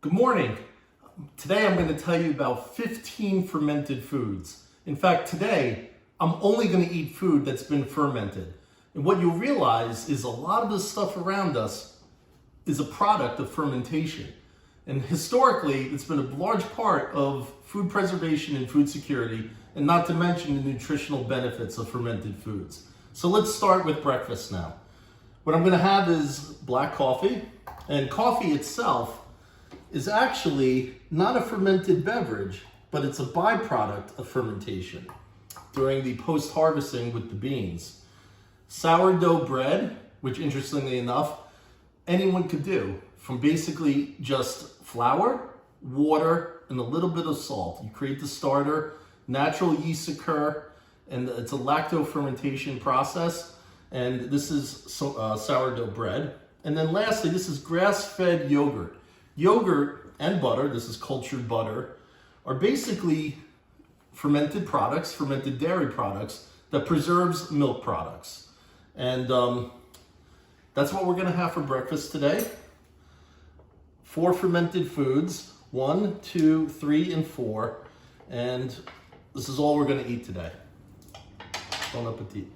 Good morning. Today I'm going to tell you about 15 fermented foods. In fact, today I'm only going to eat food that's been fermented. And what you'll realize is a lot of the stuff around us is a product of fermentation. And historically, it's been a large part of food preservation and food security, and not to mention the nutritional benefits of fermented foods. So let's start with breakfast now. What I'm going to have is black coffee, and coffee itself is actually not a fermented beverage, but it's a byproduct of fermentation during the post-harvesting with the beans. Sourdough bread, which interestingly enough, anyone could do, from basically just flour, water, and a little bit of salt. You create the starter, natural yeasts occur, and it's a lacto-fermentation process, and this is sourdough bread. And then lastly, this is grass-fed yogurt. Yogurt and butter, this is cultured butter, are basically fermented products, fermented dairy products that preserves milk products. And that's what we're gonna have for breakfast today. 4 fermented foods, 1, 2, 3, and 4. And this is all we're gonna eat today. Bon appetit.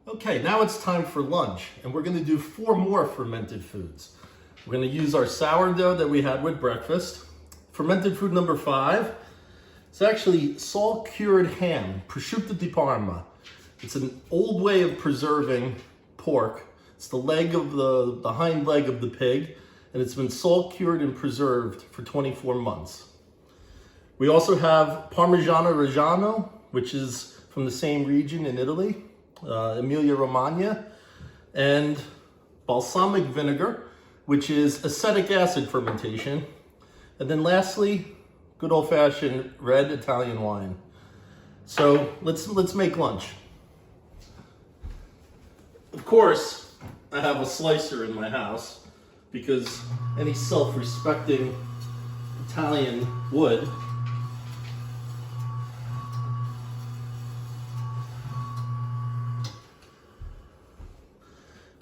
Okay, now it's time for lunch, and we're gonna do 4 more fermented foods. We're going to use our sourdough that we had with breakfast. Fermented food number 5. It's actually salt-cured ham, prosciutto di Parma. It's an old way of preserving pork. It's the leg of the hind leg of the pig, and it's been salt-cured and preserved for 24 months. We also have Parmigiano Reggiano, which is from the same region in Italy, Emilia-Romagna, and balsamic vinegar, which is acetic acid fermentation. And then lastly, good old-fashioned red Italian wine. So let's make lunch. Of course, I have a slicer in my house because any self-respecting Italian would.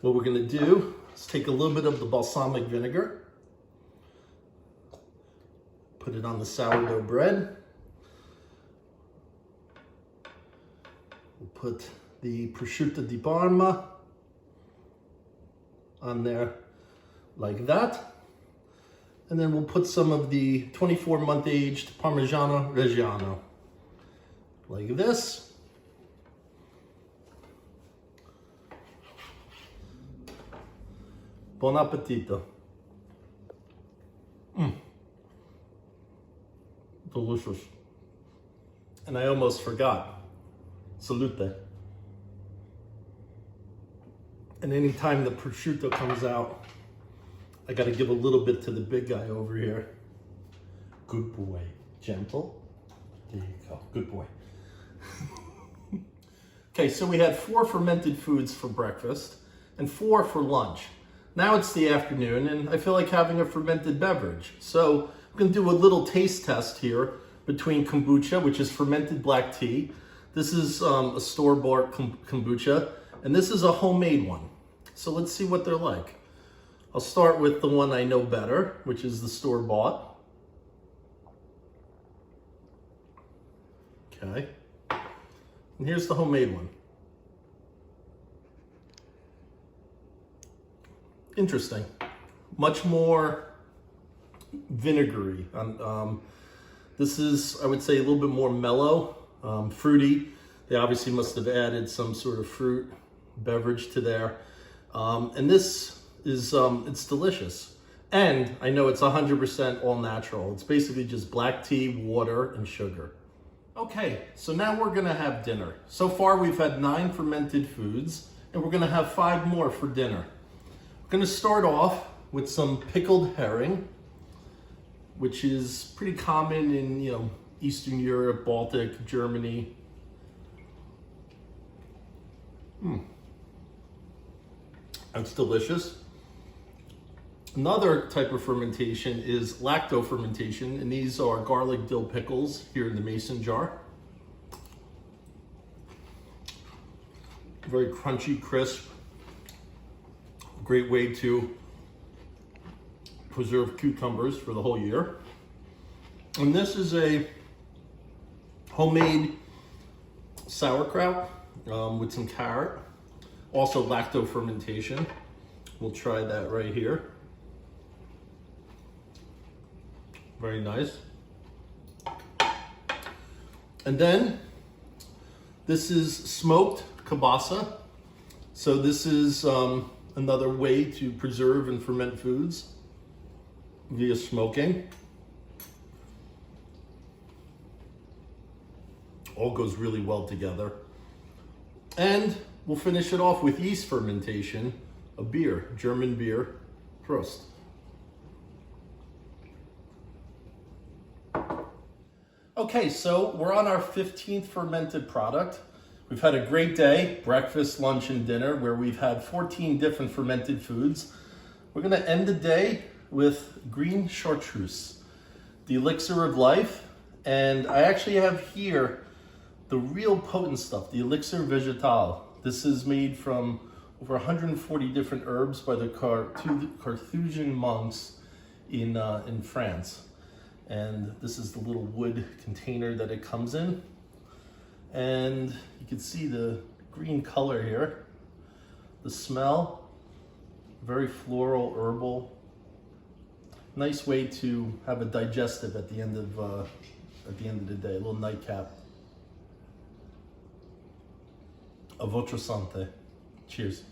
What we're gonna do, let's take a little bit of the balsamic vinegar, put it on the sourdough bread. We'll put the prosciutto di Parma on there like that. And then we'll put some of the 24-month aged Parmigiano Reggiano like this. Buon appetito. Delicious. And I almost forgot. Salute. And anytime the prosciutto comes out, I gotta give a little bit to the big guy over here. Good boy. Gentle. There you go. Good boy. Okay, so we had 4 fermented foods for breakfast and 4 for lunch. Now it's the afternoon and I feel like having a fermented beverage. So I'm gonna do a little taste test here between kombucha, which is fermented black tea. This is a store-bought kombucha, and this is a homemade one. So let's see what they're like. I'll start with the one I know better, which is the store-bought. Okay. And here's the homemade one. Interesting. Much more vinegary. This is, I would say, a little bit more mellow, fruity. They obviously must have added some sort of fruit beverage to there. And this is, it's delicious. And I know it's 100% all natural. It's basically just black tea, water, and sugar. Okay, so now we're gonna have dinner. So far we've had 9 fermented foods, and we're gonna have 5 more for dinner. We're gonna start off with some pickled herring, which is pretty common in, Eastern Europe, Baltic, Germany. That's delicious. Another type of fermentation is lacto fermentation, and these are garlic dill pickles here in the mason jar. Very crunchy, crisp. Great way to preserved cucumbers for the whole year. And this is a homemade sauerkraut with some carrot, also lacto fermentation. We'll try that right here. Very nice. And then this is smoked kielbasa. So this is another way to preserve and ferment foods via smoking. All goes really well together. And we'll finish it off with yeast fermentation, a beer, German beer, Prost. Okay, so we're on our 15th fermented product. We've had a great day, breakfast, lunch, and dinner, where we've had 14 different fermented foods. We're gonna end the day with green chartreuse, the elixir of life. And I actually have here the real potent stuff, the elixir végétal. This is made from over 140 different herbs by the Carthusian monks in France. And this is the little wood container that it comes in. And you can see the green color here. The smell, very floral, herbal. Nice way to have a digestive at the end of the day, a little nightcap. A votre santé. Cheers.